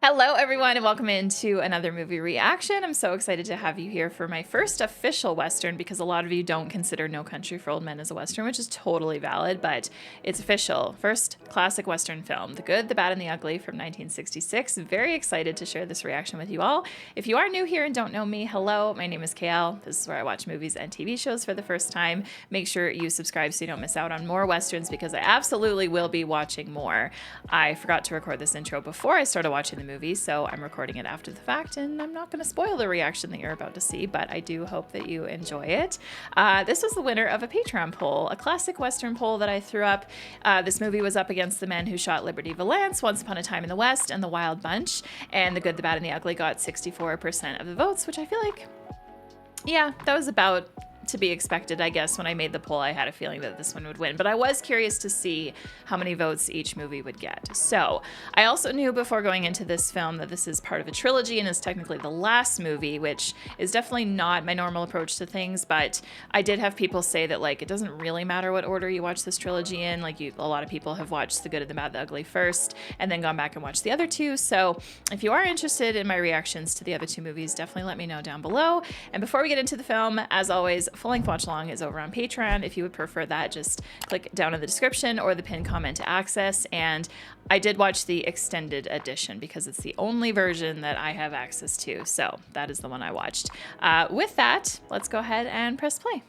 Hello, everyone, and welcome into another movie reaction. I'm so excited to have you here for my first official Western because a lot of you don't consider No Country for Old Men as a Western, which is totally valid, but it's official. First classic Western film, The Good, the Bad, and the Ugly from 1966. Very excited to share this reaction with you all. If you are new here and don't know me, hello, my name is KL. This is where I watch movies and TV shows for the first time. Make sure you subscribe so you don't miss out on more Westerns because I absolutely will be watching more. I forgot to record this intro before I started watching the movie, so I'm recording it after the fact, and I'm not going to spoil the reaction that you're about to see, but I do hope that you enjoy it. This was the winner of a Patreon poll, a classic Western poll that I threw up. This movie was up against The Men Who Shot Liberty Valance, Once Upon a Time in the West, and The Wild Bunch, and The Good, the Bad, and the Ugly got 64% of the votes, which I feel like, yeah, that was about to be expected, I guess. When I made the poll, I had a feeling that this one would win, but I was curious to see how many votes each movie would get. So I also knew before going into this film that this is part of a trilogy and is technically the last movie, which is definitely not my normal approach to things, but I did have people say that, like, it doesn't really matter what order you watch this trilogy in. Like, a lot of people have watched The Good, the Bad, the Ugly first and then gone back and watched the other two. So if you are interested in my reactions to the other two movies, definitely let me know down below. And before we get into the film, as always, full-length watch along is over on Patreon. If you would prefer that, just click down in the description or the pinned comment to access. And I did watch the extended edition because it's the only version that I have access to, so that is the one I watched. With that, let's go ahead and press play.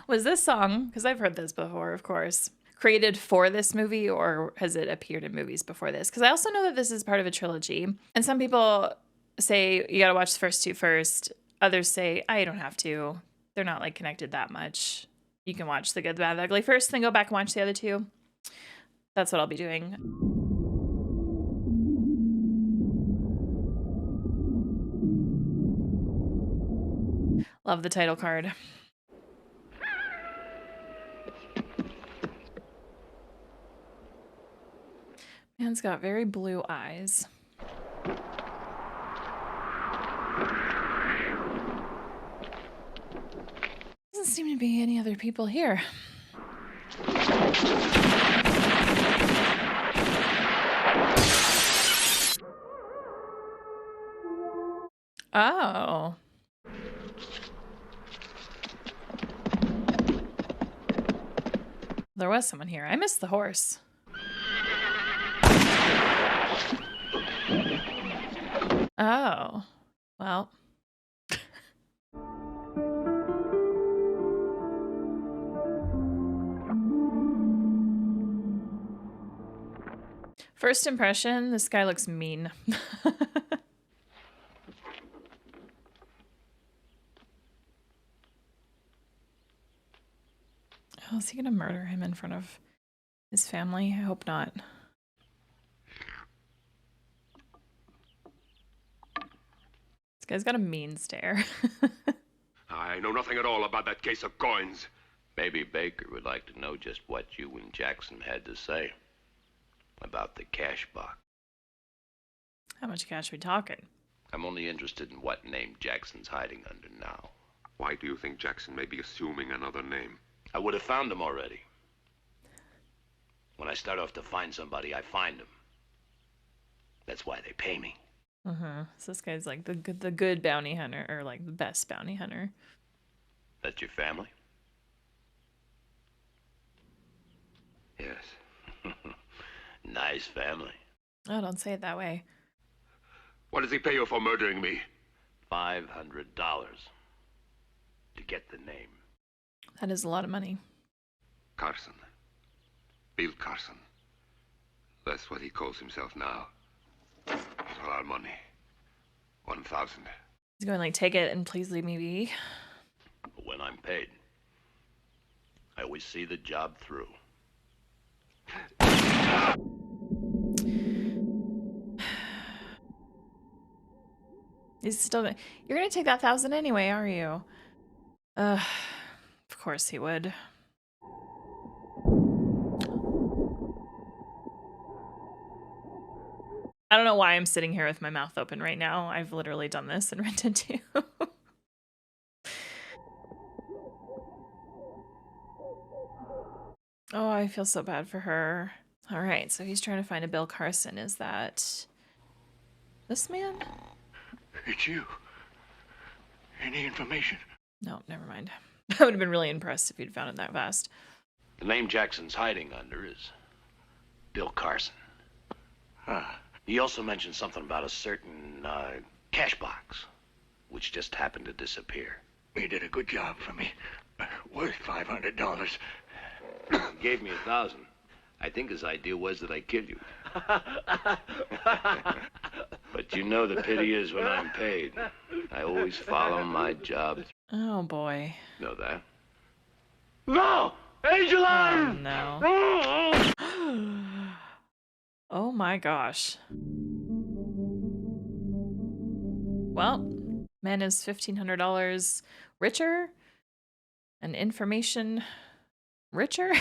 Was this song, because I've heard this before, of course, created for this movie, or has it appeared in movies before this? Because I also know that this is part of a trilogy, and some people say you gotta watch the first two first. Others say, I don't have to. They're not, like, connected that much. You can watch The Good, the Bad, the Ugly first, then go back and watch the other two. That's what I'll be doing. Love the title card. Man's got very blue eyes. Doesn't seem to be any other people here. Oh. There was someone here. I missed the horse. Oh, well. First impression, this guy looks mean. Oh, is he gonna murder him in front of his family? I hope not. This guy's got a mean stare. I know nothing at all about that case of coins. Maybe Baker would like to know just what you and Jackson had to say about the cash box. How much cash are we talking? I'm only interested in what name Jackson's hiding under now. Why do you think Jackson may be assuming another name? I would have found him already. When I start off to find somebody, I find them. That's why they pay me. So this guy's like the good bounty hunter, or like the best bounty hunter. That's your family? Yes. Nice family. Oh, don't say it that way. What does he pay you for murdering me? $500 to get the name. That is a lot of money. Carson. Bill Carson. That's what he calls himself now. It's a lot of money. 1,000. He's going like, take it and please leave me be. But when I'm paid, I always see the job through. He's still gonna, you're gonna take that 1,000 anyway, are you? Of Of course he would. I don't know why I'm sitting here with my mouth open right now. I've literally done this in Rented 2. Oh, I feel so bad for her. All right, so he's trying to find a Bill Carson. Is that this man? It's you. Any information? No, never mind. I would have been really impressed if you'd found it that fast. The name Jackson's hiding under is Bill Carson. He also mentioned something about a certain cash box, which just happened to disappear. He did a good job for me. Worth $500. Gave me $1,000. I think his idea was that I kill you. But you know the pity is when I'm paid. I always follow my job. Oh boy. Know that? No! Angel Oh Island! no. Oh my gosh. Well, man is $1,500 richer and information richer.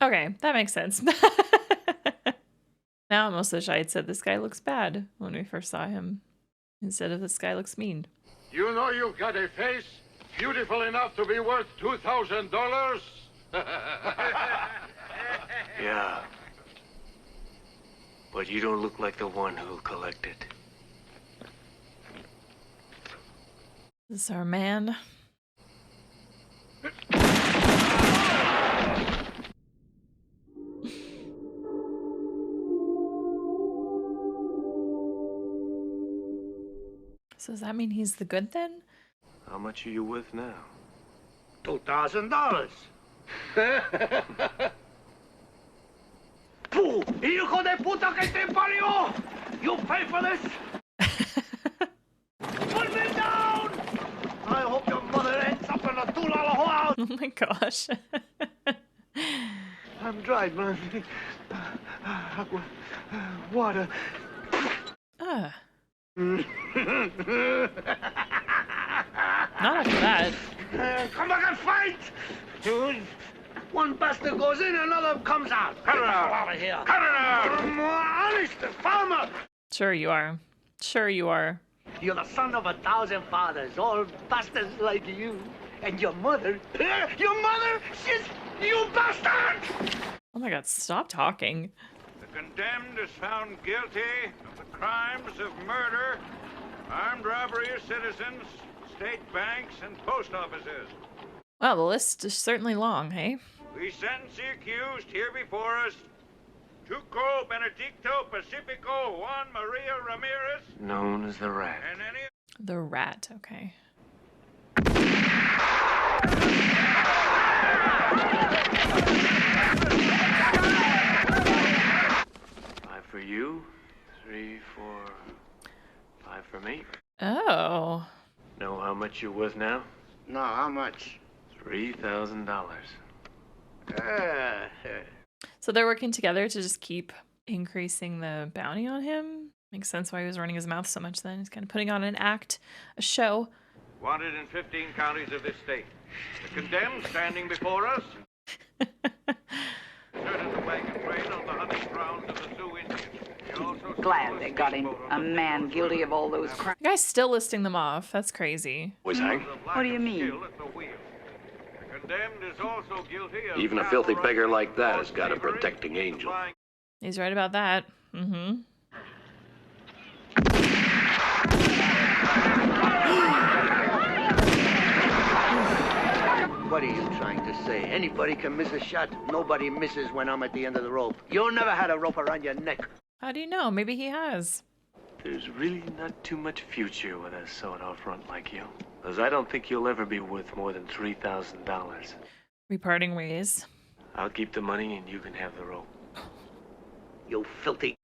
Okay, that makes sense. Now I almost wish I had said this guy looks bad when we first saw him, instead of this guy looks mean. You know you've got a face beautiful enough to be worth $2,000? Yeah. But you don't look like the one who'll collect it. This is our man. So does that mean he's the good then? How much are you worth now? $2,000. Fu! Hijo de puta que te parió! You pay for this! Put me down! I hope your mother ends up in a $2 house! Oh my gosh. I'm dried, man. Water. Ah. Not after that. Come back and fight! One bastard goes in, another comes out. Cut it out of here. Cut it out! Honest, farmer! Sure you are. Sure you are. You're the son of 1,000 fathers, all bastards like you. And your mother, she's you bastard! Oh my god, stop talking. The condemned is found guilty of the crimes of murder, armed robbery of citizens, state banks, and post offices. Well, the list is certainly long, hey? We sentence the accused here before us, Tuco Benedicto Pacifico Juan Maria Ramirez, Known as the Rat. and any... The rat, okay. Five for you, 3, 4, 5 for me. Oh. Know how much you're worth now? No, how much? $3,000. So they're working together to just keep increasing the bounty on him? Makes sense why he was running his mouth so much then. He's kind of putting on an act, a show. Wanted in 15 counties of this state. The condemned standing before us. Deserted the wagon train on the hunting grounds of the Sioux Indians. He also Glad they got him. A man guilty of all those crimes. The guy's still listing them off. That's crazy. Was hang? What do you mean? Skill at the wheel. The condemned is also guilty of Even a filthy beggar like that has got a protecting angel. He's right about that. Mm-hmm. What are you trying to say? Anybody can miss a shot. Nobody misses when I'm at the end of the rope. You never had a rope around your neck. How do you know? Maybe he has. There's really not too much future with a sawed-off front like you. Because I don't think you'll ever be worth more than $3,000. We parting ways. I'll keep the money and you can have the rope. You filthy.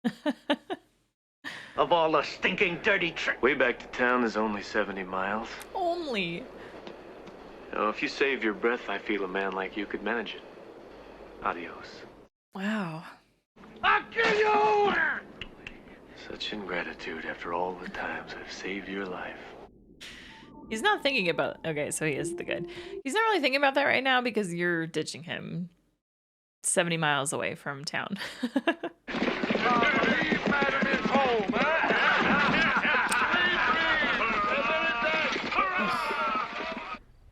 Of all the stinking dirty tricks. Way back to town is only 70 miles. Only. Now, if you save your breath, I feel a man like you could manage it. Adios. Wow. I'll kill you! Such ingratitude after all the times I've saved your life. He's not thinking about... Okay, so he is the good. He's not really thinking about that right now because you're ditching him 70 miles away from town.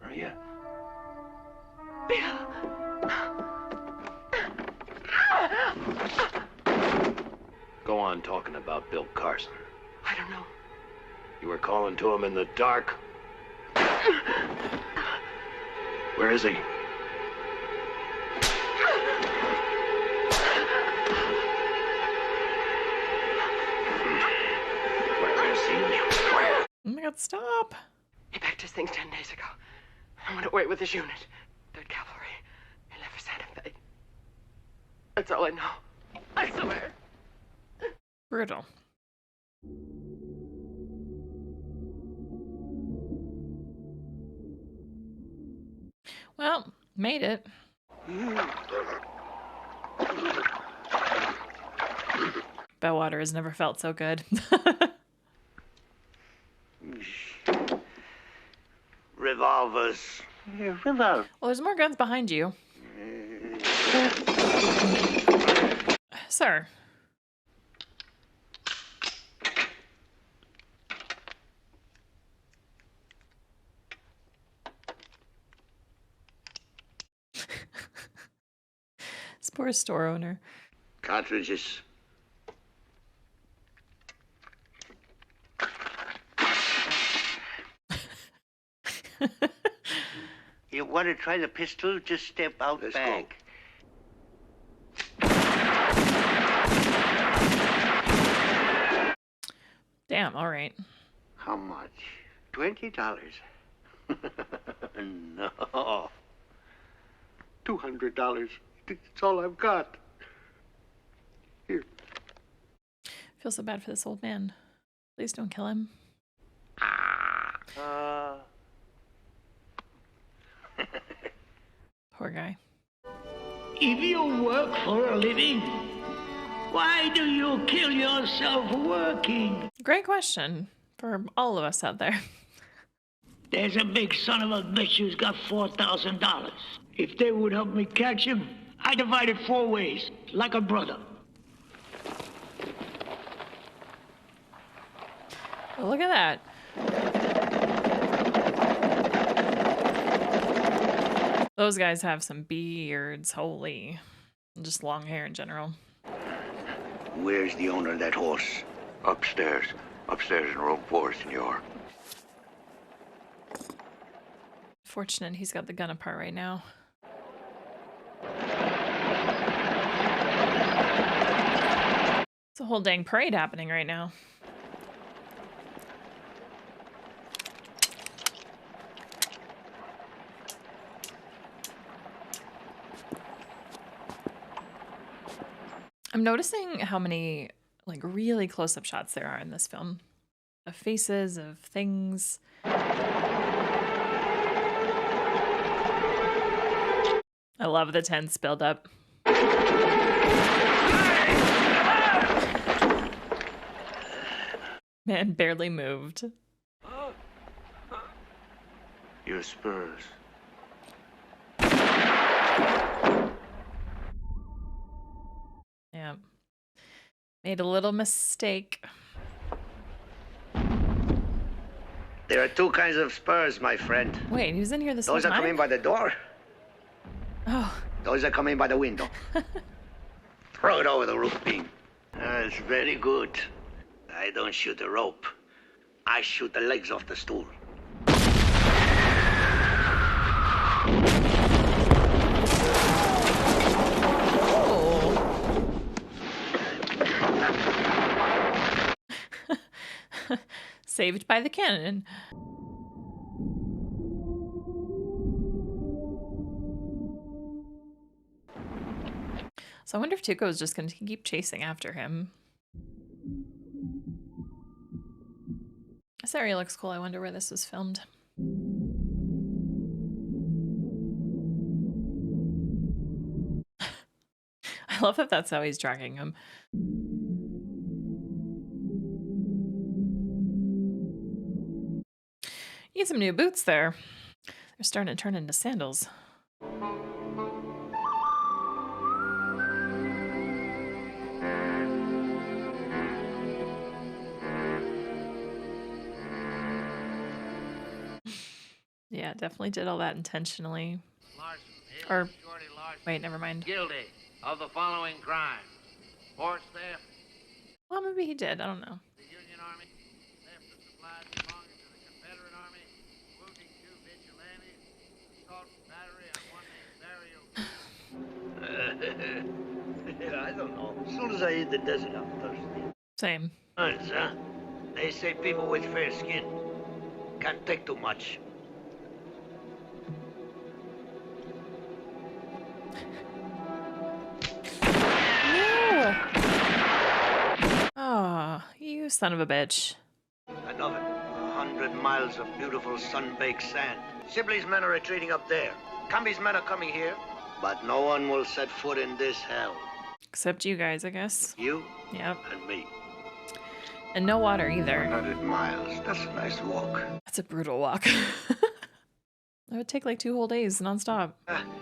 Maria? Go on talking about Bill Carson. I don't know. You were calling to him in the dark. Where is he? Where is he? Where? Oh my god, stop. He packed his things 10 days ago. I went away with his unit. 3rd Cavalry. He left for Santa Fe. That's all I know. I swear. Brutal. Well, made it. Bellwater has never felt so good. Revolvers. Yeah, revolver. Well, there's more guns behind you. Sir. This poor store owner. Cartridges. You want to try the pistol? Just step out back. Damn, all right. How much? $20. No. $200. That's all I've got. Here. Feel so bad for this old man. Please don't kill him. Poor guy. If you work for a living, why do you kill yourself working? Great question for all of us out there. There's a big son of a bitch who's got $4,000. If they would help me catch him, I divide it 4 ways, like a brother. Oh, look at that. Those guys have some beards, holy. Just long hair in general. Where's the owner of that horse? Upstairs. Upstairs in room 4, senor. Fortunate he's got the gun apart right now. It's a whole dang parade happening right now. I'm noticing how many like really close-up shots there are in this film. Of faces, of things. I love the tense build-up. Man barely moved. Your spurs. Yeah. Made a little mistake. There are 2 kinds of spurs, my friend. Wait, who's in here this whole Those that time? come in by the door. Oh. Those that come in by the window. Throw it over the roof beam. That's very good. I don't shoot the rope. I shoot the legs off the stool. Saved by the cannon. So I wonder if Tuco is just going to keep chasing after him. This area looks cool. I wonder where this was filmed. I love that that's how he's tracking him. Need some new boots there. They're starting to turn into sandals. Yeah, definitely did all that intentionally. Or, wait, never mind. Guilty of the following crimes: horse theft, Well, maybe he did. I don't know. the Union Army, theft of supplies belonging to the Confederate Army, wounding 2 vigilantes, assault and battery on 1 named Dario. I don't know. As soon as I hit the desert, I'm thirsty. Same. Nice, huh? They say people with fair skin can't take too much. No! Oh, you son of a bitch. Another 100 miles of beautiful sun-baked sand. Sibley's men are retreating up there. Cambi's men are coming here. But no one will set foot in this hell. Except you guys, I guess. You Yep. and me. And no water either. 100 miles. That's a nice walk. That's a brutal walk. That would take like 2 whole days nonstop.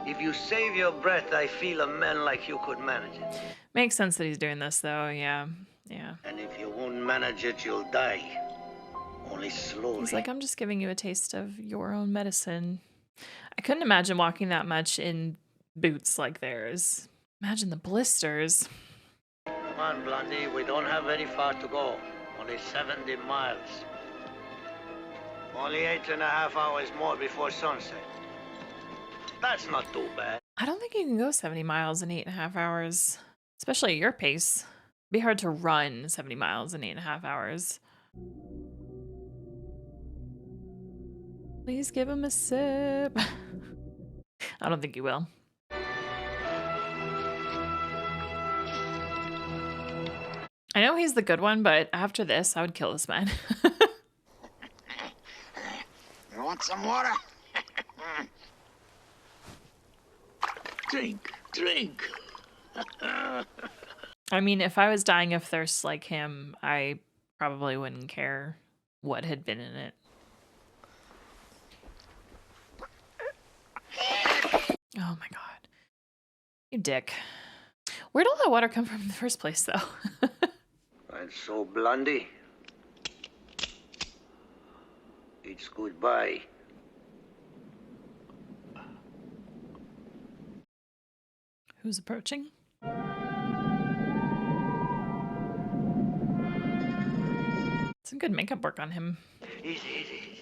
If you save your breath, I feel a man like you could manage it. Makes sense that he's doing this, though. Yeah. Yeah. And if you won't manage it, you'll die. Only slowly. He's like, I'm just giving you a taste of your own medicine. I couldn't imagine walking that much in boots like theirs. Imagine the blisters. Come on, Blondie. We don't have very far to go. Only 70 miles. Only 8.5 hours more before sunset. That's not too bad. I don't think you can go 70 miles in 8.5 hours, especially at your pace. It'd be hard to run 70 miles in 8.5 hours. Please give him a sip. I don't think you will. I know he's the good one, but after this, I would kill this man. You want some water? Drink. I mean, if I was dying of thirst like him, I probably wouldn't care what had been in it. Oh my god. You dick. Where'd all that water come from in the first place, though? And so, Blondie, it's goodbye. Who's approaching? Some good makeup work on him. Easy.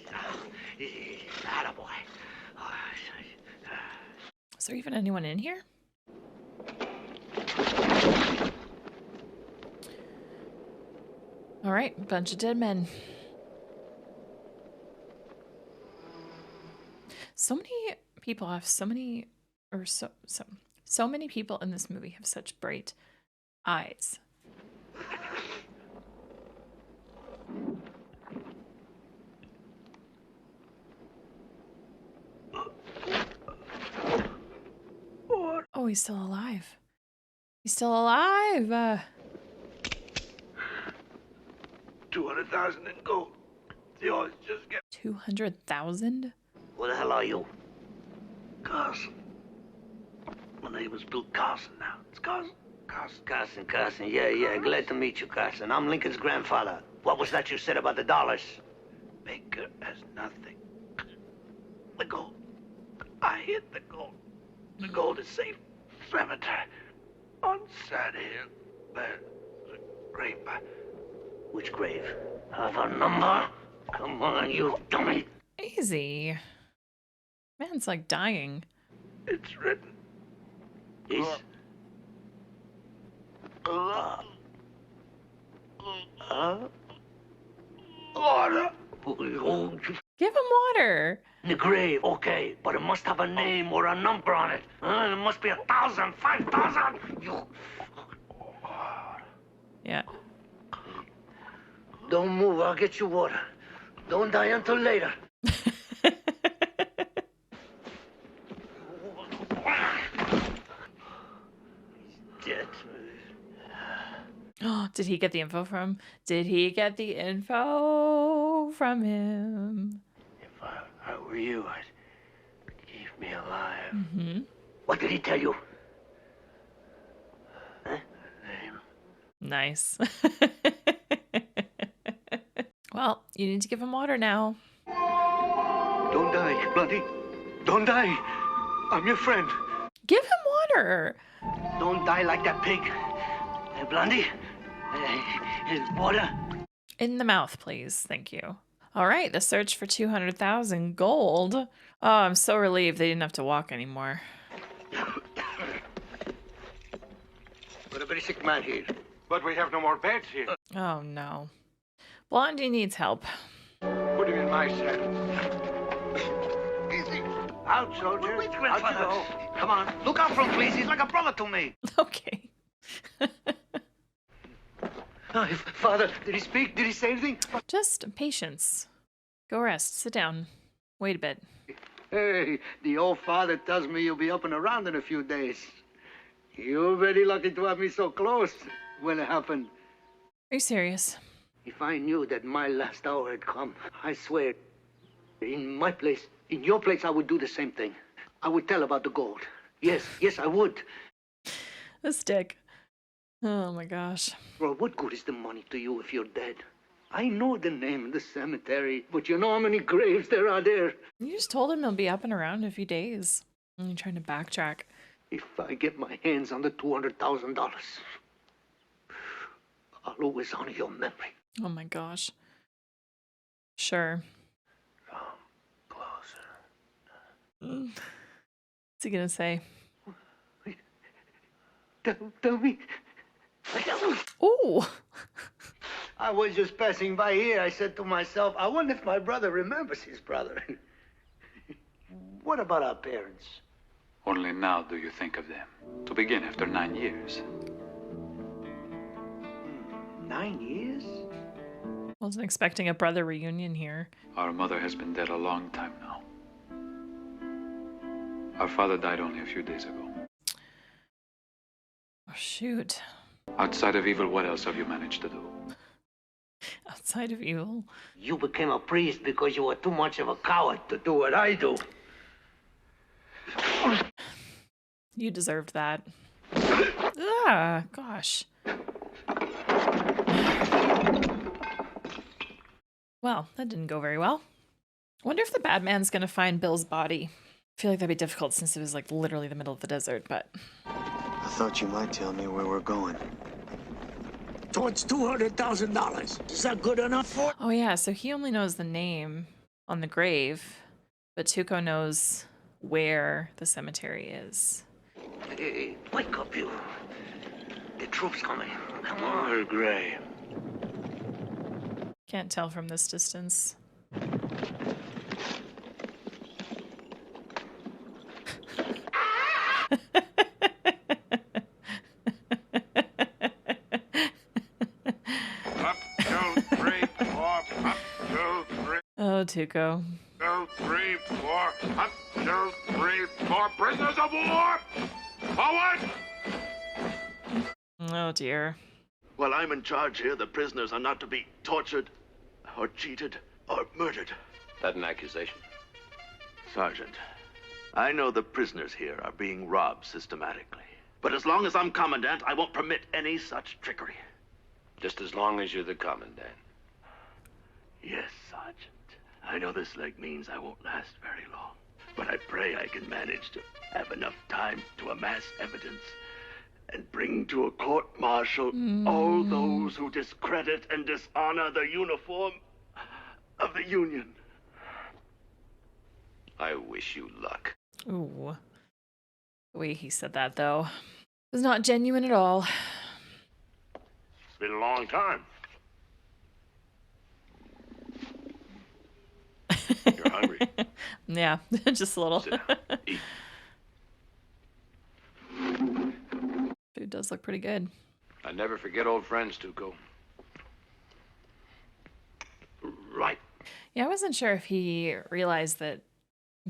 Attaboy. Is there even anyone in here? All right, bunch of dead men. So many people have so many people in this movie have such bright eyes. Oh, he's still alive. He's still alive. 200,000 in gold. Yours, just get. 200,000? Who the hell are you? Carson. My name is Bill Carson now. It's Carson. Carson. Yeah. Glad to meet you, Carson. I'm Lincoln's grandfather. What was that you said about the dollars? Baker has nothing. The gold. I hid the gold. The gold is safe. Cemetery. On Sad Hill. There's a grave by. Which grave? Have a number? Come on, you dummy. Easy. Man's like dying. It's written. Is. Water. Give him water. The grave, okay, but it must have a name or a number on it. It must be 1,000, 5,000. You. Yeah. Don't move, I'll get you water. Don't die until later. He's dead. Oh, did he get the info from? Did he get the info from him? If I you, I'd keep me alive. Mm-hmm. What did he tell you? Name. Nice. Well, you need to give him water now. Don't die, Blondie. Don't die. I'm your friend. Give him water. Don't die like that pig. Hey, Blondie. Water. In the mouth, please. Thank you. All right, the search for 200,000 gold. Oh, I'm so relieved they didn't have to walk anymore. Got a very sick man here. But we have no more beds here. Oh, no. Blondie needs help. Put him in my saddle. Easy. Out, soldier. Wait, grandfather. Out you go. Come on. Look out for him, please. He's like a brother to me. Okay. Father, did he speak? Did he say anything? Just patience. Go rest. Sit down. Wait a bit. Hey, the old father tells me you'll be up and around in a few days. You're very lucky to have me so close when it happened. Are you serious? If I knew that my last hour had come, I swear, in my place, in your place, I would do the same thing. I would tell about the gold. Yes, I would. This dick. Oh my gosh. Bro, what good is the money to you if you're dead? I know the name of the cemetery, but you know how many graves there are there? You just told him he'll be up and around in a few days. And you're trying to backtrack. If I get my hands on the $200,000, I'll always honor your memory. Oh my gosh. Sure. Come closer. What's he gonna say? Tell me. Ooh. I was just passing by here. I said to myself, I wonder if my brother remembers his brother. What about our parents? Only now do you think of them. To begin, after 9 years. 9 years? Wasn't expecting a brother reunion here. Our mother has been dead a long time now. Our father died only a few days ago. Oh, shoot. Outside of evil, what else have you managed to do? Outside of evil. You became a priest because you were too much of a coward to do what I do. You deserved that. Ah, gosh. Well, that didn't go very well. Wonder if the bad man's gonna find Bill's body. I feel like that'd be difficult since it was like literally the middle of the desert, but... I thought you might tell me where we're going. Towards $200,000. Is that good enough for? Oh yeah, so he only knows the name on the grave, but Tuco knows where the cemetery is. Hey, wake up, you. The troops coming. Come on. Lower gray. Can't tell from this distance. Oh, Tuco. 2, 3, 4. 1, 2, 3, 4. Prisoners of war! Forward! Oh, dear. While I'm in charge here, the prisoners are not to be tortured, or cheated, or murdered. That an accusation? Sergeant, I know the prisoners here are being robbed systematically. But as long as I'm commandant, I won't permit any such trickery. Just as long as you're the commandant. Yes, Sergeant. I know this leg means I won't last very long. But I pray I can manage to have enough time to amass evidence and bring to a court-martial all those who discredit and dishonor the uniform of the Union. I wish you luck. Ooh. The way he said that, though, was not genuine at all. It's been a long time. You're hungry? Yeah, just a little. Sit down. Eat. Food does look pretty good. I never forget old friends, Tuco. Right. Yeah, I wasn't sure if he realized that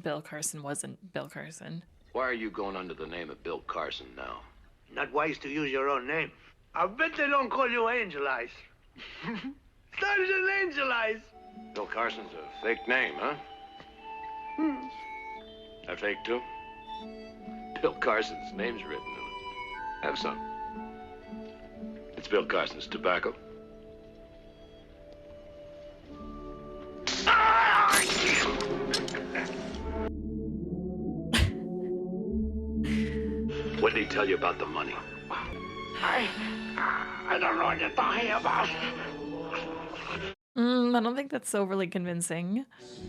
Bill Carson wasn't Bill Carson. Why are you going under the name of Bill Carson now? Not wise to use your own name. I bet they don't call you Angel Eyes. Sergeant Angel Eyes. Bill Carson's a fake name, huh? I'll take two. Bill Carson's name's written in it. Have some. It's Bill Carson's tobacco. What did he tell you about the money? I don't know what you're talking about. I don't think that's overly convincing.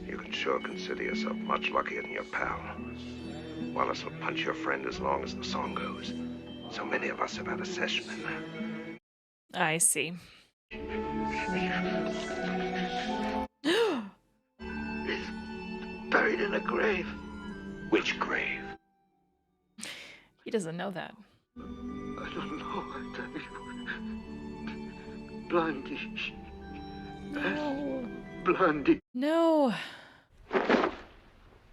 You can sure consider yourself much luckier than your pal. Wallace will punch your friend as long as the song goes. So many of us have had a session in there. I see. He's buried in a grave. Which grave? He doesn't know that. I don't know. I tell you. Blondie. No. Blondie. No.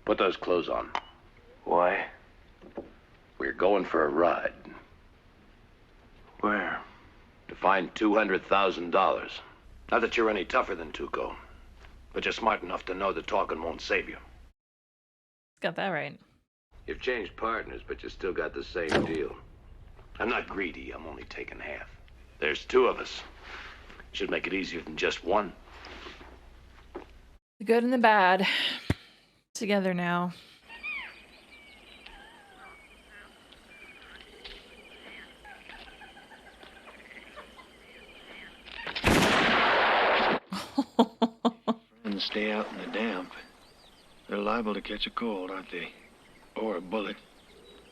Put those clothes on. Why? We're going for a ride. Where? To find $200,000. Not that you're any tougher than Tuco, but you're smart enough to know that talking won't save you. Got that right. You've changed partners, but you still got the same deal. I'm not greedy, I'm only taking half. There's two of us. Should make it easier than just one. The good and the bad. Together now. And stay out in the damp. They're liable to catch a cold, aren't they? Or a bullet.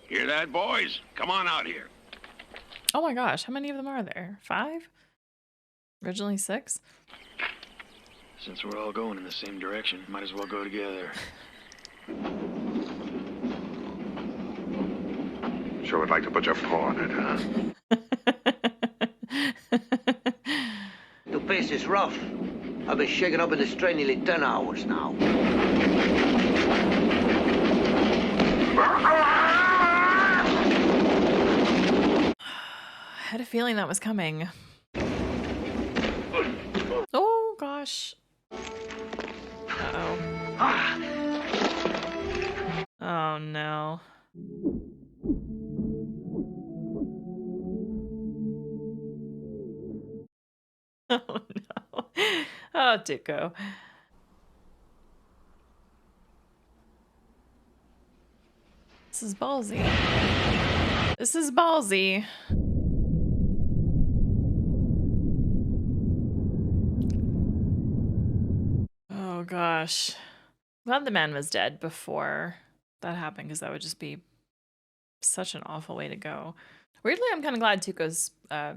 Hear that, boys? Come on out here. Oh my gosh, how many of them are there? 5? Originally 6? Since we're all going in the same direction, might as well go together. Sure would like to put your paw on it, huh? The pace is rough. I've been shaken up in the strain nearly 10 hours now. I had a feeling that was coming. Oh gosh. Uh-oh. Oh no. Oh no. Oh, Tuco. This is ballsy. This is ballsy. Oh gosh. Glad the man was dead before that happened, because that would just be such an awful way to go. Weirdly, I'm kind of glad Tuco's out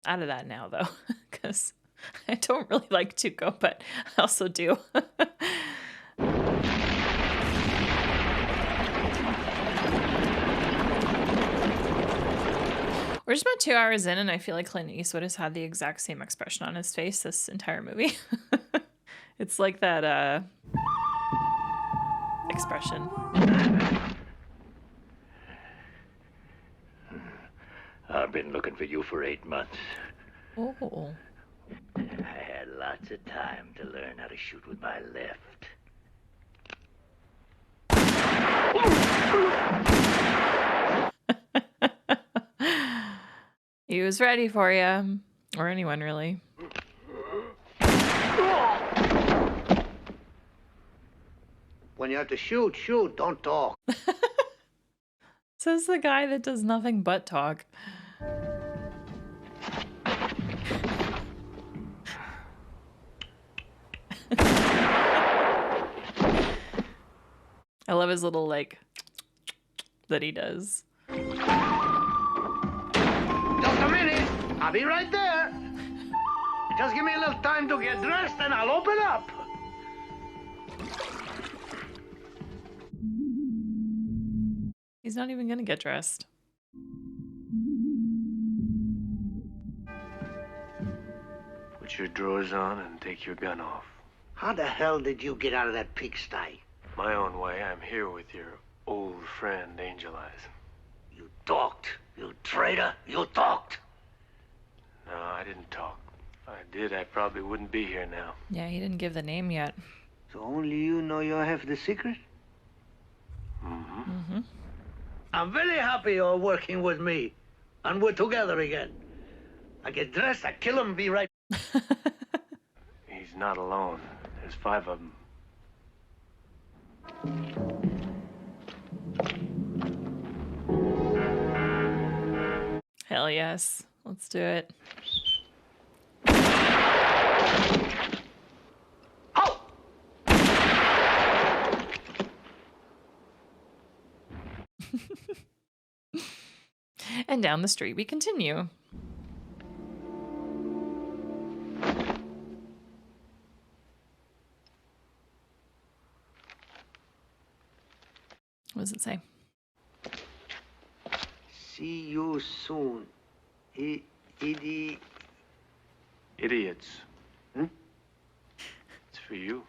of that now, though, because I don't really like Tuco, but I also do. We're just about 2 hours in, and I feel like Clint Eastwood has had the exact same expression on his face this entire movie. It's like that, expression. I've been looking for you for 8 months. Oh. I had lots of time to learn how to shoot with my left. He was ready for you. Or anyone, really. When you have to shoot, shoot, don't talk. Says the guy that does nothing but talk. I love his little, like, that he does. Just a minute. I'll be right there. Just give me a little time to get dressed and I'll open up. He's not even gonna get dressed. Put your drawers on and take your gun off. How the hell did you get out of that pigsty? My own way. I'm here with your old friend, Angel Eyes. You talked. You traitor. You talked. No, I didn't talk. If I did, I probably wouldn't be here now. Yeah, he didn't give the name yet. So only you know you have the secret? I'm very happy you're working with me. And we're together again. I get dressed, I kill him, be right. He's not alone. There's 5 of them. Hell yes. Let's do it. And down the street we continue. What does it say? See you soon. Idiots. Hmm? It's for you.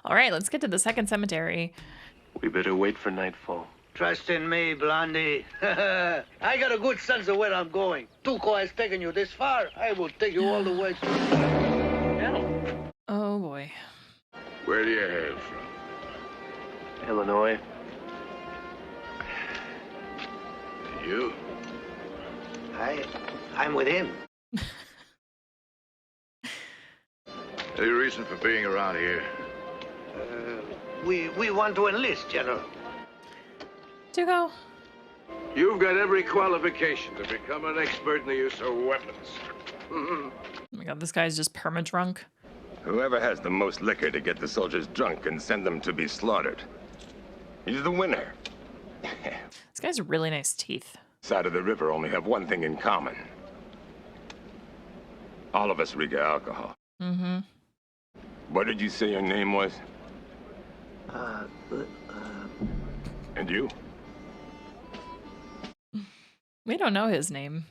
All right, let's get to the second cemetery. We better wait for nightfall. Trust in me, Blondie. I got a good sense of where I'm going. Tuco has taken you this far. I will take you all the way to... Hell. Oh, boy. Where do you hail from? Illinois. You? I'm with him. Any reason for being around here? We want to enlist, General. Tuco. You've got every qualification to become an expert in the use of weapons. Oh my god, this guy's just perma-drunk. Whoever has the most liquor to get the soldiers drunk and send them to be slaughtered. He's the winner. This guy's really nice teeth. Side of the river only have one thing in common. All of us reek of alcohol. Mm-hmm. What did you say your name was? And you? We don't know his name.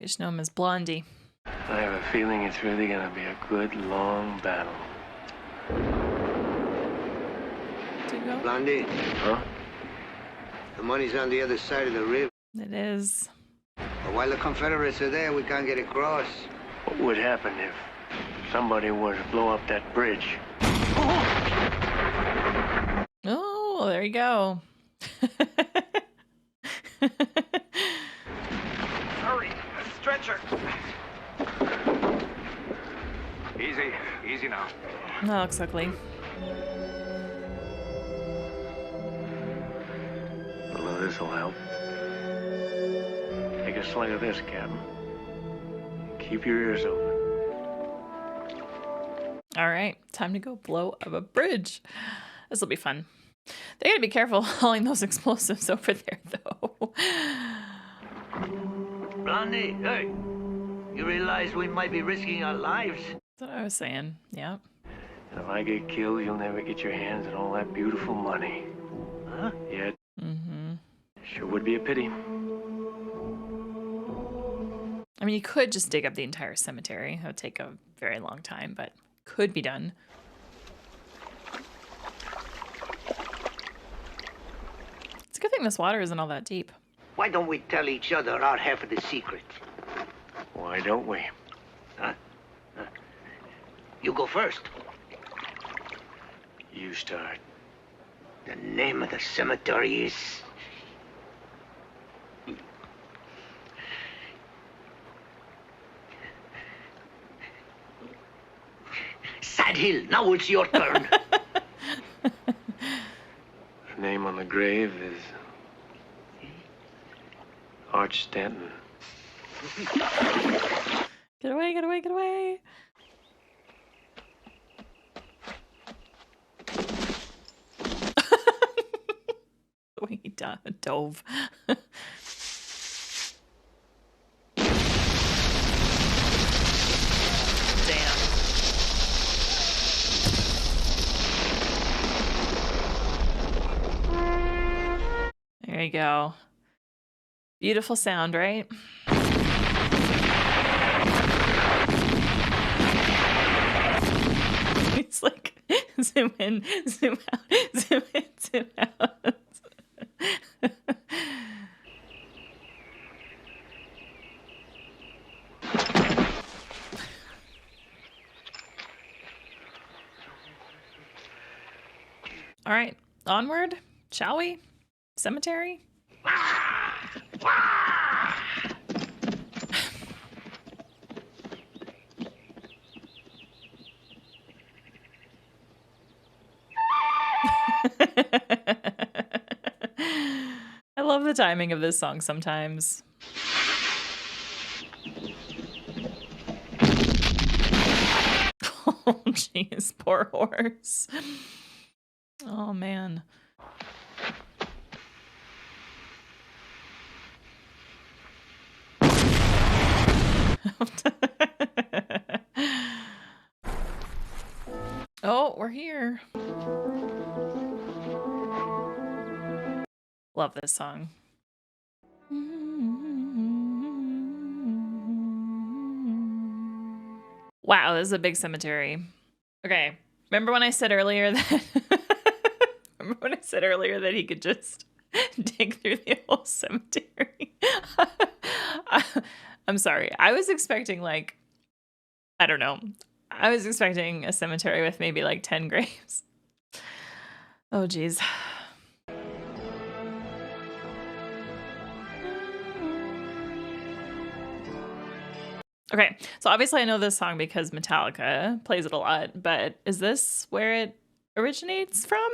We just know him as Blondie. I have a feeling it's really gonna be a good, long battle. Tuco? Blondie, Huh? the money's on the other side of the river. It is. But while the Confederates are there, we can't get across. What would happen if somebody were to blow up that bridge? Oh, there you go. Hurry, a stretcher. Easy now. That looks ugly. Well, this'll help. Take a swing of this, Captain. Keep your ears open. All right, time to go blow up a bridge. This will be fun. They gotta be careful hauling those explosives over there, though. Blondie, hey, you realize we might be risking our lives? That's what I was saying. Yeah. And if I get killed, you'll never get your hands on all that beautiful money. Huh? Yeah. Mm-hmm. Sure would be a pity. I mean, you could just dig up the entire cemetery. That would take a very long time, but could be done. It's a good thing this water isn't all that deep. Why don't we tell each other our half of the secret? Why don't we? Huh? You go first. You start. The name of the cemetery is... Sad Hill. Now it's your turn. The name on the grave is Arch Stanton. Get away, get away, get away. The way he dove. Damn. There you go. Beautiful sound, right? It's like zoom in, zoom out, zoom in, zoom out. All right, onward, shall we? Cemetery? I love the timing of this song sometimes. Oh, jeez, poor horse. Oh, man. Oh, we're here. Love this song. Wow, this is a big cemetery. Okay, remember when I said earlier that he could just dig through the whole cemetery? I'm sorry. I was expecting like, I don't know. I was expecting a cemetery with maybe like 10 graves. Oh, geez. Okay, so obviously I know this song because Metallica plays it a lot, but is this where it originates from?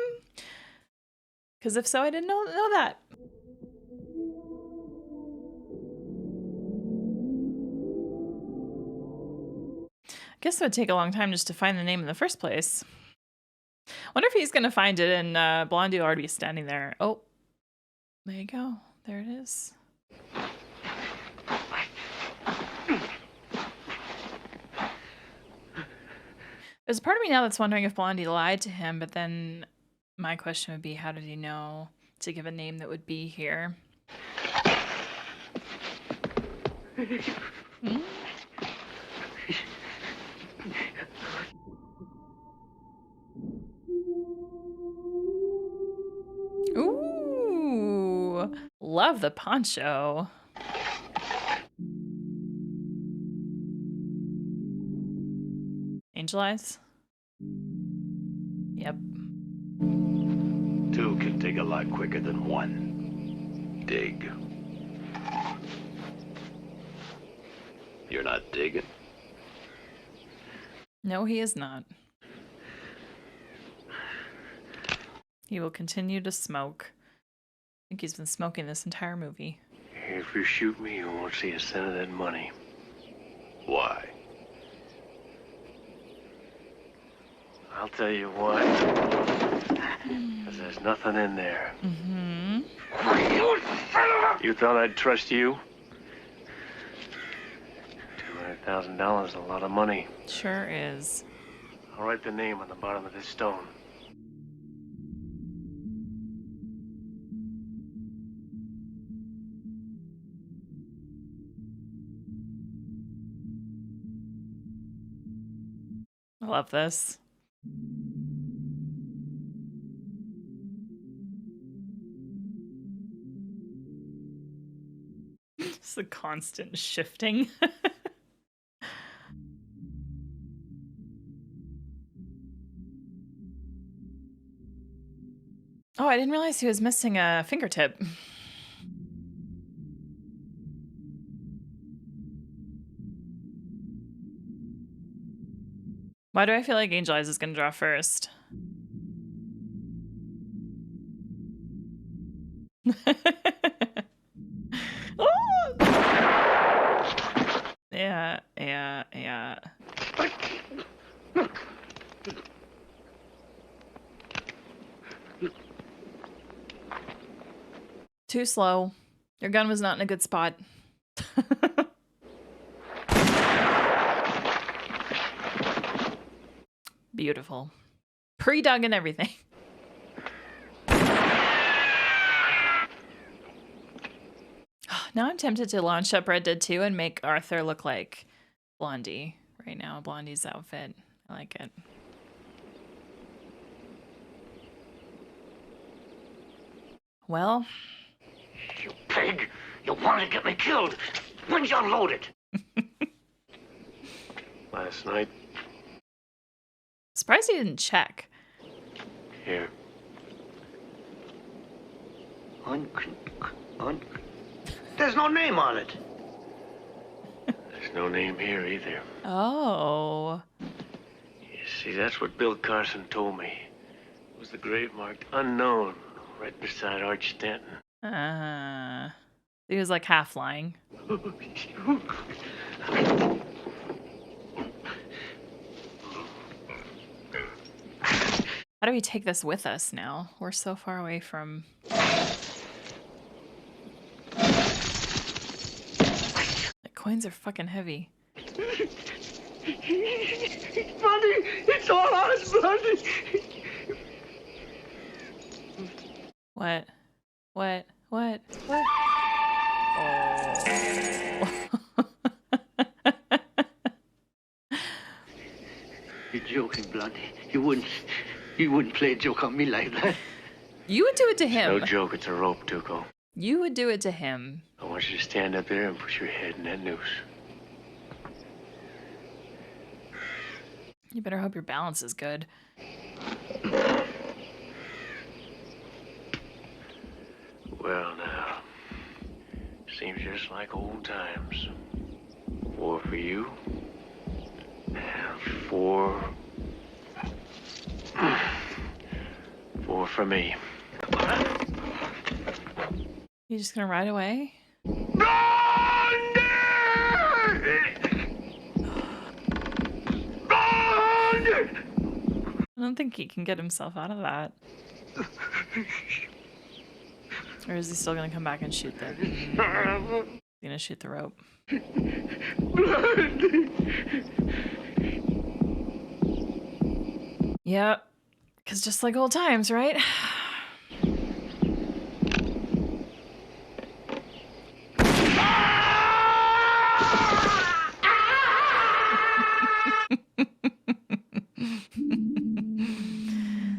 Because if so, I didn't know that. I guess it would take a long time just to find the name in the first place. Wonder if he's gonna find it and Blondie will already be standing there. Oh, there you go. There it is. There's a part of me now that's wondering if Blondie lied to him, but then my question would be, how did he know to give a name that would be here? Hmm? Ooh, love the poncho. Angel Eyes? Yep. Two can dig a lot quicker than one. Dig. You're not digging? No, he is not. He will continue to smoke. I think he's been smoking this entire movie. If you shoot me, you won't see a cent of that money. Why? I'll tell you why. Because there's nothing in there. Mm-hmm. You thought I'd trust you? $200,000 is a lot of money. Sure is. I'll write the name on the bottom of this stone. I love this. It's the constant shifting. Oh, I didn't realize he was missing a fingertip. Why do I feel like Angel Eyes is going to draw first? Yeah. Too slow. Your gun was not in a good spot. Beautiful. Pre-dug and everything. Now I'm tempted to launch up Red Dead 2 and make Arthur look like Blondie right now. Blondie's outfit. I like it. Well. You pig! You want to get me killed! When'd you unload it? Last night. Surprised he didn't check. Here. There's no name on it. There's no name here either. Oh. You see, that's what Bill Carson told me. It was the grave marked unknown right beside Arch Stanton. He was like half lying. How do we take this with us now? We're so far away from... The coins are fucking heavy. Blondie! It's all ours, Blondie! What? What? What? What? You're joking, Blondie. You wouldn't play a joke on me like that. You would do it to him. No joke, it's a rope, Tuco. You would do it to him. I want you to stand up there and put your head in that noose. You better hope your balance is good. Well, now, seems just like old times. 4 for you, and 4 for me. You just gonna ride away? I don't think he can get himself out of that. Or is he still gonna come back and shoot the... He's gonna shoot the rope. Yep. Because just like old times, right?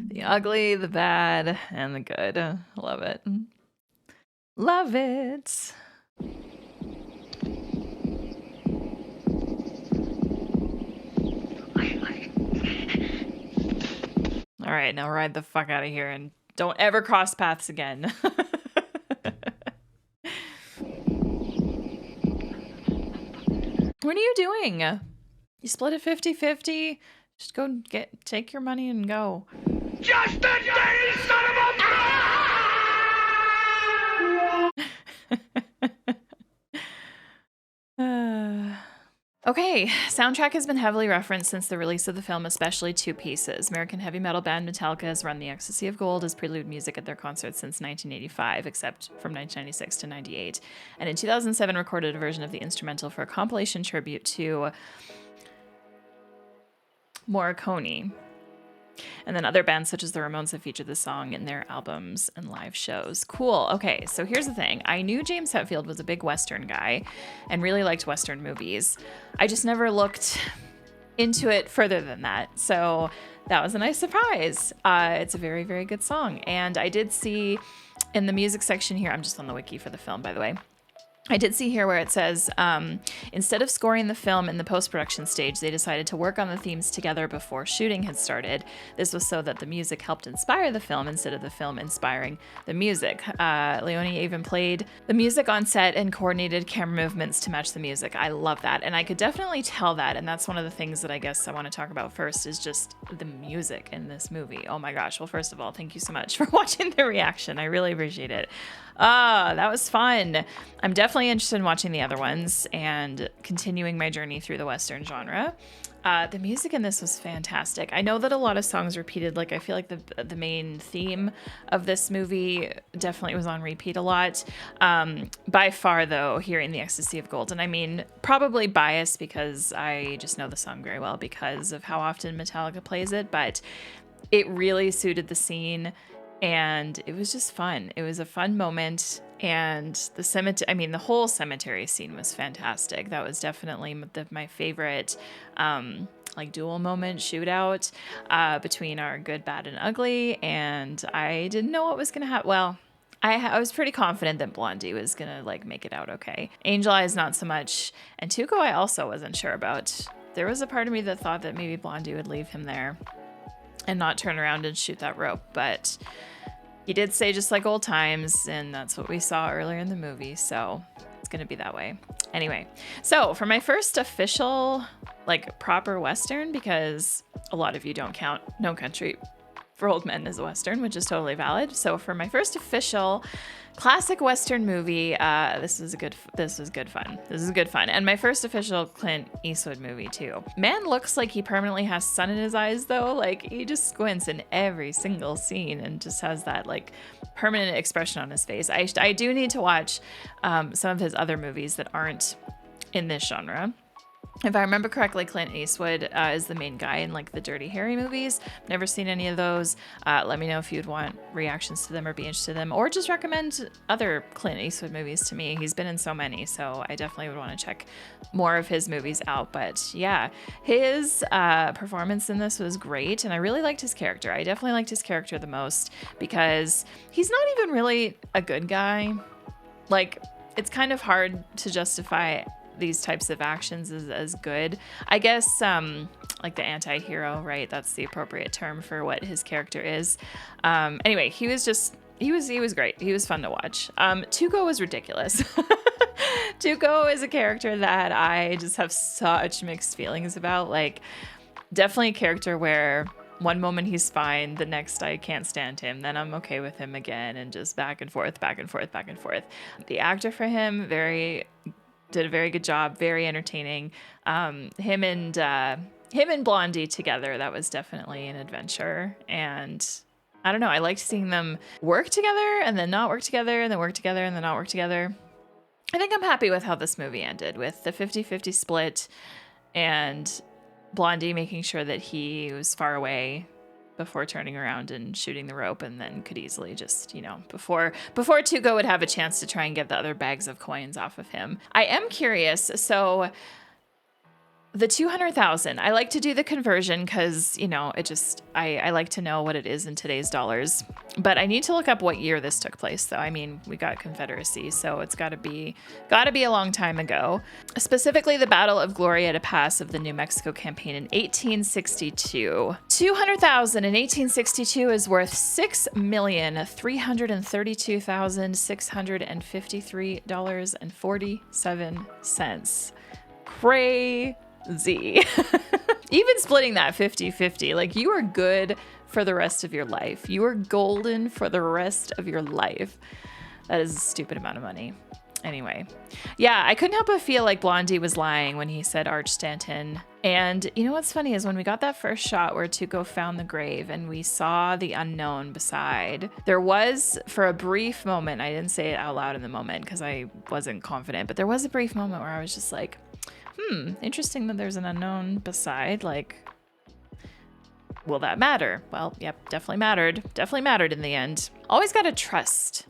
The ugly, the bad, and the good. Love it. Love it. All right, now ride the fuck out of here and don't ever cross paths again. What are you doing? You split it 50-50? Just go take your money and go. Just a dirty son of a... Okay, soundtrack has been heavily referenced since the release of the film, especially 2 pieces. American heavy metal band Metallica has run The Ecstasy of Gold as prelude music at their concerts since 1985, except from 1996 to 98. And in 2007 recorded a version of the instrumental for a compilation tribute to Morricone. And then other bands such as the Ramones have featured the song in their albums and live shows. Cool. Okay, so here's the thing. I knew James Hetfield was a big Western guy and really liked Western movies. I just never looked into it further than that. So that was a nice surprise. It's a very, very good song. And I did see in the music section here, I'm just on the wiki for the film, by the way. I did see here where it says, instead of scoring the film in the post-production stage, they decided to work on the themes together before shooting had started. This was so that the music helped inspire the film instead of the film inspiring the music. Leone even played the music on set and coordinated camera movements to match the music. I love that. And I could definitely tell that. And that's one of the things that I guess I want to talk about first is just the music in this movie. Oh my gosh. Well, first of all, thank you so much for watching the reaction. I really appreciate it. That was fun. I'm definitely interested in watching the other ones and continuing my journey through the Western genre. The music in this was fantastic. I know that a lot of songs repeated. Like, I feel like the main theme of this movie definitely was on repeat a lot. By far, though, hearing The Ecstasy of Gold, and I mean, probably biased because I just know the song very well because of how often Metallica plays it, but it really suited the scene. And it was just fun. It was a fun moment. And the cemetery, I mean, the whole cemetery scene was fantastic. That was definitely my favorite, like, duel moment shootout between our good, bad, and ugly. And I didn't know what was going to happen. Well, I was pretty confident that Blondie was going to, like, make it out okay. Angel Eyes, not so much. And Tuco, I also wasn't sure about. There was a part of me that thought that maybe Blondie would leave him there and not turn around and shoot that rope. But He did say just like old times, and that's what we saw earlier in the movie, so it's gonna be that way. Anyway, so for my first official, like, proper Western, because a lot of you don't count No Country for Old Men as a Western, which is totally valid. So for my first official classic Western movie, this is good fun. And my first official Clint Eastwood movie too. Man looks like he permanently has sun in his eyes though. Like, he just squints in every single scene and just has that like permanent expression on his face. I do need to watch some of his other movies that aren't in this genre. If I remember correctly, Clint Eastwood is the main guy in like the Dirty Harry movies. Never seen any of those. Let me know if you'd want reactions to them or be interested in them, or just recommend other Clint Eastwood movies to me. He's been in so many, so I definitely would want to check more of his movies out. But yeah, his performance in this was great, and I really liked his character. I definitely liked his character the most because he's not even really a good guy. Like, it's kind of hard to justify these types of actions as good. I guess like the anti-hero, right? That's the appropriate term for what his character is. Anyway, he was great. He was fun to watch. Tuco was ridiculous. Tuco is a character that I just have such mixed feelings about. Like, definitely a character where one moment he's fine, the next I can't stand him, then I'm okay with him again, and just back and forth. The actor for him did a very good job, very entertaining. Him and Blondie together, that was definitely an adventure. And I don't know, I liked seeing them work together and then not work together and then work together and then not work together. I think I'm happy with how this movie ended, with the 50-50 split and Blondie making sure that he was far away before turning around and shooting the rope, and then could easily just, before Tuco would have a chance to try and get the other bags of coins off of him. I am curious, so the 200,000, I like to do the conversion because, I like to know what it is in today's dollars. But I need to look up what year this took place, though. I mean, we got Confederacy, so it's gotta be a long time ago. Specifically, the Battle of Glorieta Pass of the New Mexico campaign in 1862. 200,000 in 1862 is worth $6,332,653.47. Crazy. Even splitting that 50-50, like, you are good for the rest of your life. You are golden for the rest of your life. That is a stupid amount of money. Anyway, yeah, I couldn't help but feel like Blondie was lying when he said Arch Stanton. And you know what's funny is when we got that first shot where Tuco found the grave and we saw the unknown beside, there was, for a brief moment, I didn't say it out loud in the moment because I wasn't confident, but there was a brief moment where I was just like, interesting that there's an unknown beside. Like, will that matter? Well, yep, definitely mattered. Definitely mattered in the end. Always gotta trust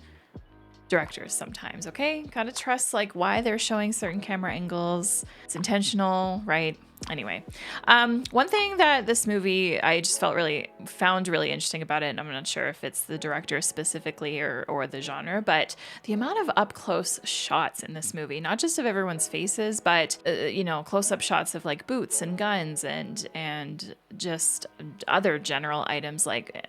directors sometimes, okay? Gotta trust, like, why they're showing certain camera angles. It's intentional, right? Anyway, one thing that this movie I just found really interesting about it, and I'm not sure if it's the director specifically or the genre, but the amount of up close shots in this movie, not just of everyone's faces, but close up shots of like boots and guns and just other general items. Like,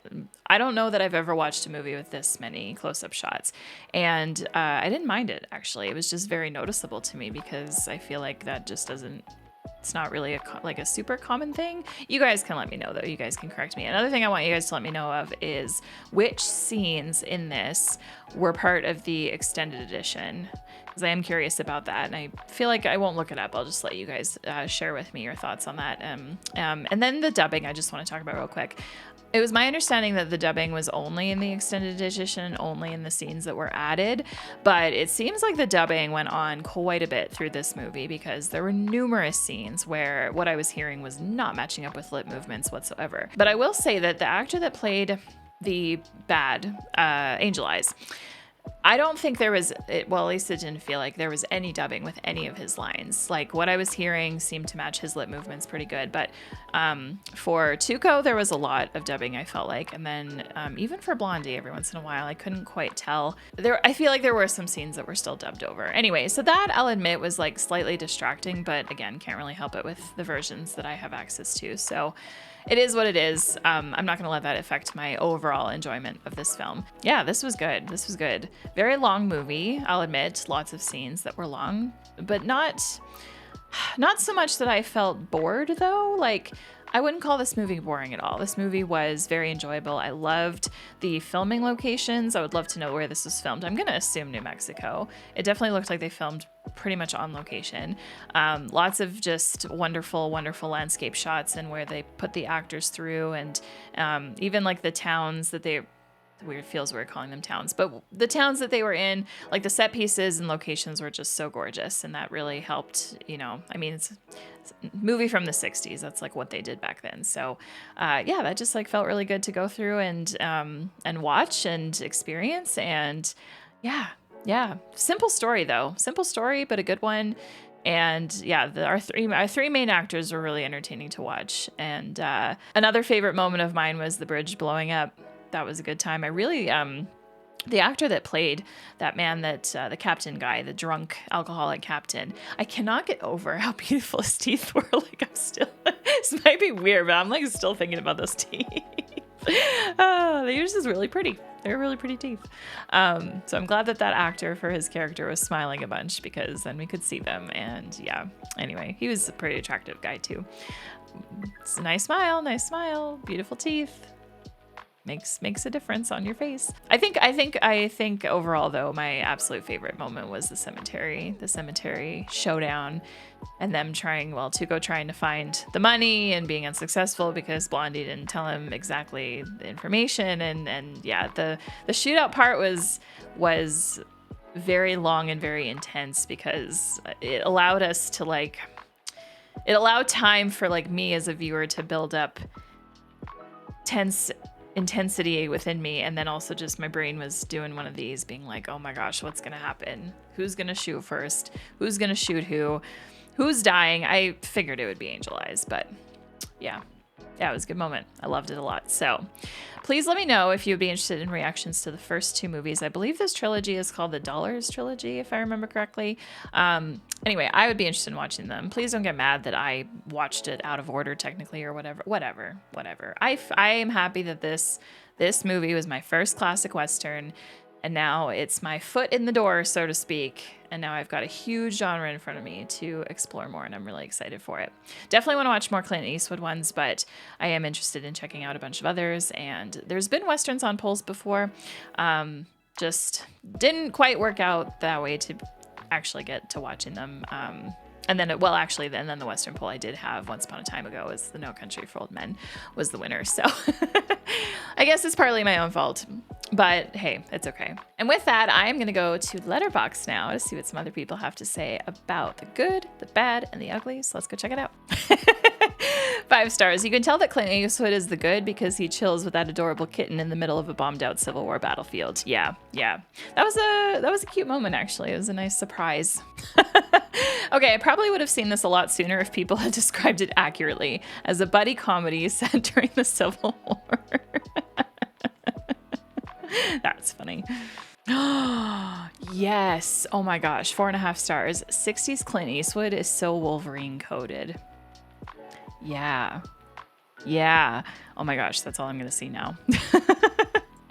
I don't know that I've ever watched a movie with this many close up shots, and I didn't mind it, actually. It was just very noticeable to me because I feel like that just doesn't. It's not really a super common thing. You guys can let me know, though. You guys can correct me. Another thing I want you guys to let me know of is which scenes in this were part of the extended edition, because I am curious about that, and I feel like I won't look it up. I'll just let you guys share with me your thoughts on that. And then the dubbing, I just want to talk about real quick. It was my understanding that the dubbing was only in the extended edition, only in the scenes that were added, but it seems like the dubbing went on quite a bit through this movie because there were numerous scenes where what I was hearing was not matching up with lip movements whatsoever. But I will say that the actor that played the bad Angel Eyes, I don't think there was, well, at least it didn't feel like there was any dubbing with any of his lines. Like, what I was hearing seemed to match his lip movements pretty good, but For Tuco, there was a lot of dubbing, I felt like. And then even for Blondie, every once in a while, I couldn't quite tell. I feel like there were some scenes that were still dubbed over. Anyway, so that, I'll admit, was like slightly distracting, but again, can't really help it with the versions that I have access to. So it is what it is. I'm not going to let that affect my overall enjoyment of this film. Yeah, this was good. This was good. Very long movie, I'll admit. Lots of scenes that were long, but not so much that I felt bored, though. Like, I wouldn't call this movie boring at all. This movie was very enjoyable. I loved the filming locations. I would love to know where this was filmed. I'm going to assume New Mexico. It definitely looked like they filmed pretty much on location. Lots of just wonderful, wonderful landscape shots and where they put the actors through, and even like the towns that they... Weird, feels weird calling them towns, but the towns that they were in, like the set pieces and locations were just so gorgeous, and that really helped, you know. I mean, it's a movie from the 60s. That's like what they did back then. So yeah, that just like felt really good to go through and watch and experience. And yeah, simple story though. Simple story, but a good one. And yeah, our three main actors were really entertaining to watch. And another favorite moment of mine was the bridge blowing up. That was a good time. I really, the actor that played that man, that the captain guy, the drunk alcoholic captain, I cannot get over how beautiful his teeth were. Like, I'm still, this might be weird, but I'm like still thinking about those teeth. They were just really pretty. They were really pretty teeth. So I'm glad that actor for his character was smiling a bunch, because then we could see them. And yeah, anyway, he was a pretty attractive guy too. It's a nice smile, beautiful teeth. Makes a difference on your face. I think overall though, my absolute favorite moment was the cemetery showdown, and them Tuco trying to find the money and being unsuccessful because Blondie didn't tell him exactly the information, and yeah, the shootout part was very long and very intense, because it allowed us to it allowed time for like me as a viewer to build up tense intensity within me, and then also just my brain was doing one of these, being like, oh my gosh, what's gonna happen? Who's gonna shoot first? Who's gonna shoot who? Who's dying? I figured it would be Angel Eyes, but yeah, it was a good moment. I loved it a lot. So please let me know if you'd be interested in reactions to the first two movies. I believe this trilogy is called the Dollars Trilogy, if I remember correctly. Anyway, I would be interested in watching them. Please don't get mad that I watched it out of order technically, or whatever. I am happy that this movie was my first classic Western, and now it's my foot in the door, so to speak. And now I've got a huge genre in front of me to explore more, and I'm really excited for it. Definitely want to watch more Clint Eastwood ones, but I am interested in checking out a bunch of others. And there's been Westerns on polls before. Just didn't quite work out that way to actually get to watching them. And then, then the Western poll I did have once upon a time ago was the No Country for Old Men was the winner. So I guess it's partly my own fault, but hey, it's okay. And with that, I'm going to go to Letterboxd now to see what some other people have to say about the good, the bad, and the ugly. So let's go check it out. 5 stars. You can tell that Clint Eastwood is the good because he chills with that adorable kitten in the middle of a bombed out Civil War battlefield. Yeah. That was a cute moment, actually. It was a nice surprise. Okay, I probably would have seen this a lot sooner if people had described it accurately as a buddy comedy set during the Civil War. That's funny. Yes. Oh my gosh. 4.5 stars. 60s Clint Eastwood is so Wolverine coded. Yeah. Oh my gosh. That's all I'm going to see now.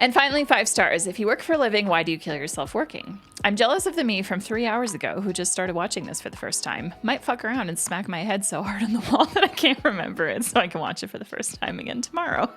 And finally, 5 stars. If you work for a living, why do you kill yourself working? I'm jealous of the me from 3 hours ago who just started watching this for the first time. Might fuck around and smack my head so hard on the wall that I can't remember it, so I can watch it for the first time again tomorrow.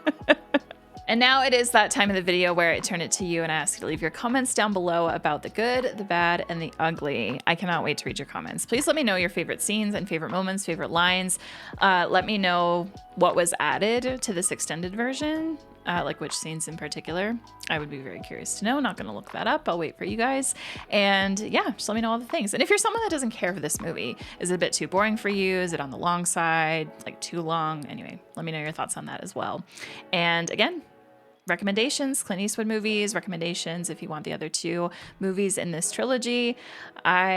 And now it is that time of the video where I turn it to you and I ask you to leave your comments down below about the good, the bad, and the ugly. I cannot wait to read your comments. Please let me know your favorite scenes and favorite moments, favorite lines. Let me know what was added to this extended version, like which scenes in particular. I would be very curious to know. Not going to look that up. I'll wait for you guys. And yeah, just let me know all the things. And if you're someone that doesn't care for this movie, is it a bit too boring for you? Is it on the long side? Like too long? Anyway, let me know your thoughts on that as well. And again, recommendations, Clint Eastwood movies, recommendations if you want the other 2 movies in this trilogy. I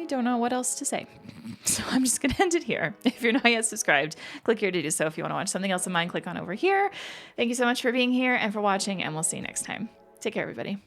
don't know what else to say. So I'm just going to end it here. If you're not yet subscribed, click here to do so. If you want to watch something else of mine, click on over here. Thank you so much for being here and for watching, and we'll see you next time. Take care, everybody.